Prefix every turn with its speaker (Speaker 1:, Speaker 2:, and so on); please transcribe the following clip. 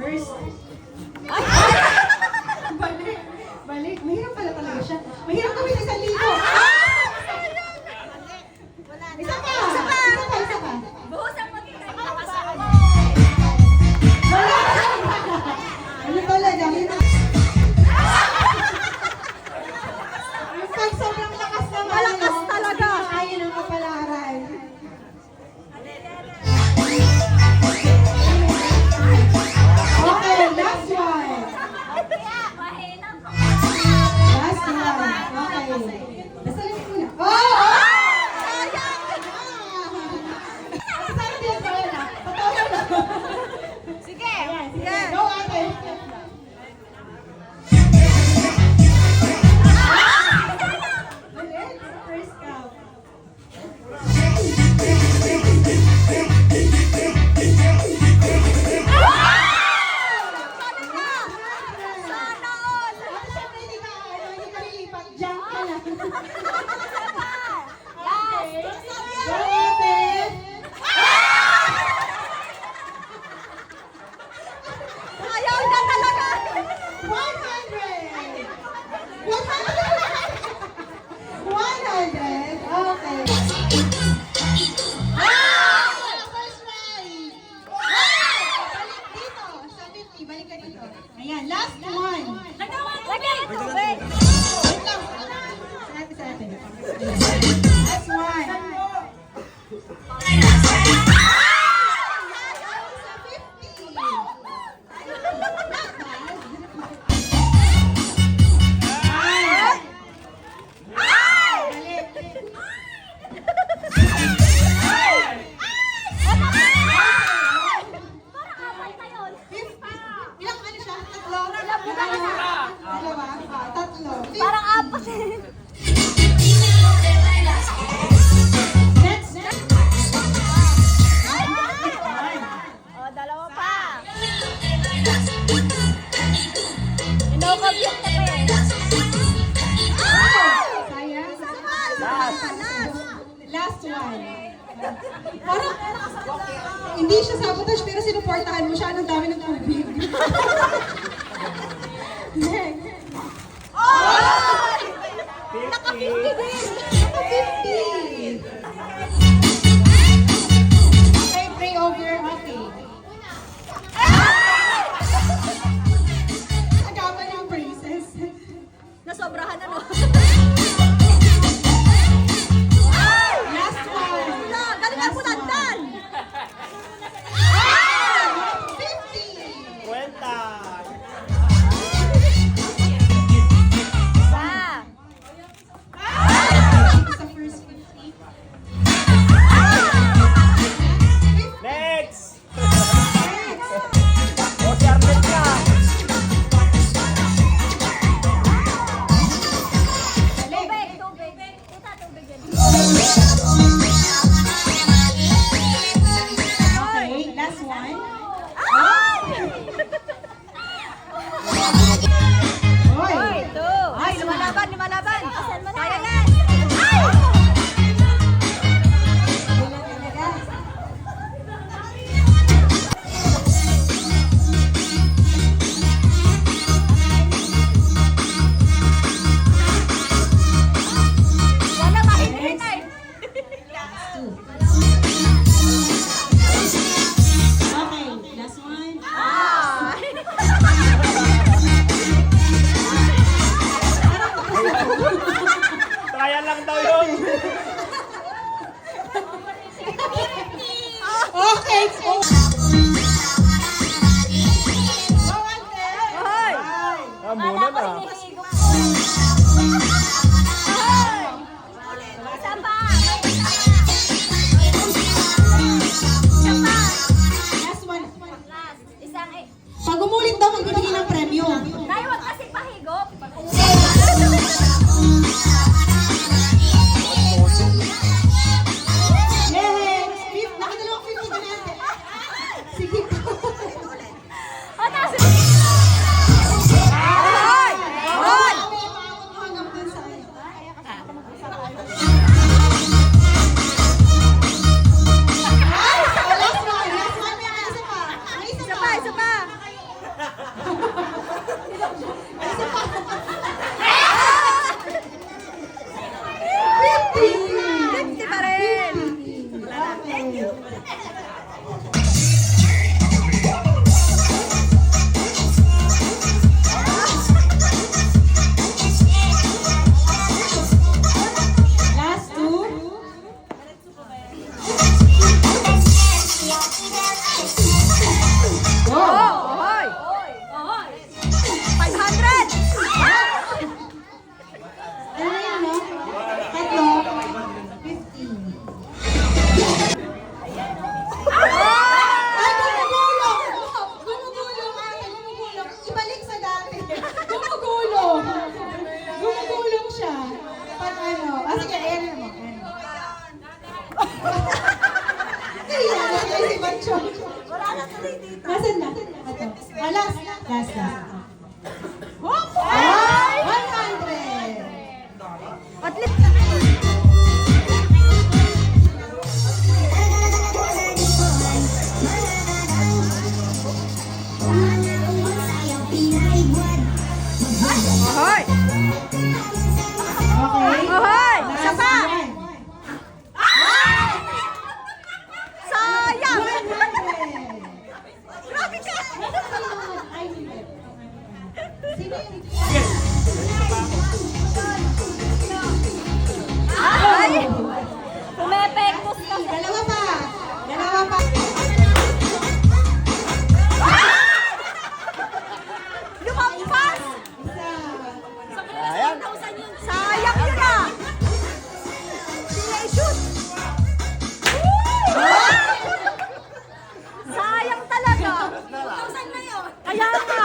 Speaker 1: first. Ay! Balik. Balik. Mahirap pala talaga siya. Mahirap kami sa 1,000. Isa pa! Isa pa! Isa pa!
Speaker 2: Buhusan mo din kayo nakasaan.
Speaker 1: Wala! Ano pala? Dami na. Pag sobrang lakas naman.
Speaker 2: Malakas talaga.
Speaker 1: Ayaw ng kapalaran. Okay, last one.
Speaker 2: Mahina ko.
Speaker 1: Last one. Okay. Basta lang muna. Oh! Saan din ba yun ah? Patawa na.
Speaker 2: Sige.
Speaker 1: Sige, go ate. Ulit, first count.
Speaker 2: Sana all.
Speaker 1: At syempre, hindi ka lilipat. Jump ka lang.
Speaker 2: Last.
Speaker 1: Go ate.
Speaker 2: Ayaw na talaga.
Speaker 1: 100! 100! Okay. First prize! Balik dito, sa 50. Balik ka dito. Ayan, last one.
Speaker 2: Lagyan ito. Wait.
Speaker 1: Wait lang. Sa atin. Last one. Sa 50.
Speaker 2: Parang apat na yun.
Speaker 1: Ilang ano siya? Tatlo? Dalawa? Tatlo.
Speaker 2: Parang apat.
Speaker 1: Next.
Speaker 2: Oh, dalawa pa. Ino-compute na pa eh.
Speaker 1: Sayang. Last one. Parang, hindi siya sabotage pero sinuportahan mo siya. Anong dami ng tubig. Next.
Speaker 2: Naka-50 din.
Speaker 1: 50. Okay, pray over. Okay. Agapan ng praises.
Speaker 2: Nasobrahan ano.
Speaker 1: Last one.
Speaker 2: Wala, galing ang pulandan.
Speaker 1: 50.
Speaker 3: Kwenta!
Speaker 2: Sa.
Speaker 1: Sa first 50.
Speaker 3: Next! O, si Arnett ka!
Speaker 2: Tubig, tubig. Tita, tubig yan.
Speaker 1: Okay, last one. Hoy!
Speaker 2: Hoy, two. Ay, lumalaban, lumalaban. Kaya yan. Wala mahintay.
Speaker 1: Okay, last one.
Speaker 2: Ah.
Speaker 3: Trial lang daw yun!
Speaker 1: Okay, so...
Speaker 2: Hoy.
Speaker 3: Ah, muna na.
Speaker 2: Isa pa. Isa pa.
Speaker 1: Last one.
Speaker 2: Last. Isang eh.
Speaker 1: Pag umulit daw, magbibigay ng premyo.
Speaker 2: Nay, wag kasi pahigop.
Speaker 1: Next! Nakadalawang 50 ka na. Sige po.
Speaker 2: O, nasa. Hoy! Hoy!
Speaker 1: Maabot mo hanggang dun sa... Ay! Last one! Last one! May isa pa! May isa
Speaker 2: Isa
Speaker 1: pa!
Speaker 2: pa, isa pa. Fifty pa rin.
Speaker 1: Thank you. Last two. Go!
Speaker 2: Oh, hoy. 500.
Speaker 1: Ano yan, no? Tatlo. 50. Ay, gumugulong! Gumugulong, ate, gumugulong. Ibalik sa dati. Gumugulong. Gumugulong siya. Pag ano. Ah, sige, ayan mo. Kaya, nagay si Pancho.
Speaker 2: Wala na tuloy dito.
Speaker 1: Nasaan na? Ito. Ah, last. Last.
Speaker 2: Ay!
Speaker 1: 100.
Speaker 2: At least. Ahoy!
Speaker 1: Okay.
Speaker 2: Ahoy! Isa
Speaker 1: Last
Speaker 2: pa!
Speaker 1: one.
Speaker 2: Sayang!
Speaker 1: 100.
Speaker 2: Grabe ka!
Speaker 1: Ay, hindi. Sino yung...
Speaker 2: Ay! Pumepektos ka.
Speaker 1: Dalawa pa. Dalawa pa.
Speaker 2: Lumampas!
Speaker 1: Isa.
Speaker 3: Ayan.
Speaker 2: Sayang yun ah! Sinay-shoot! Sayang talaga! 2,000 na yun! Kaya nga!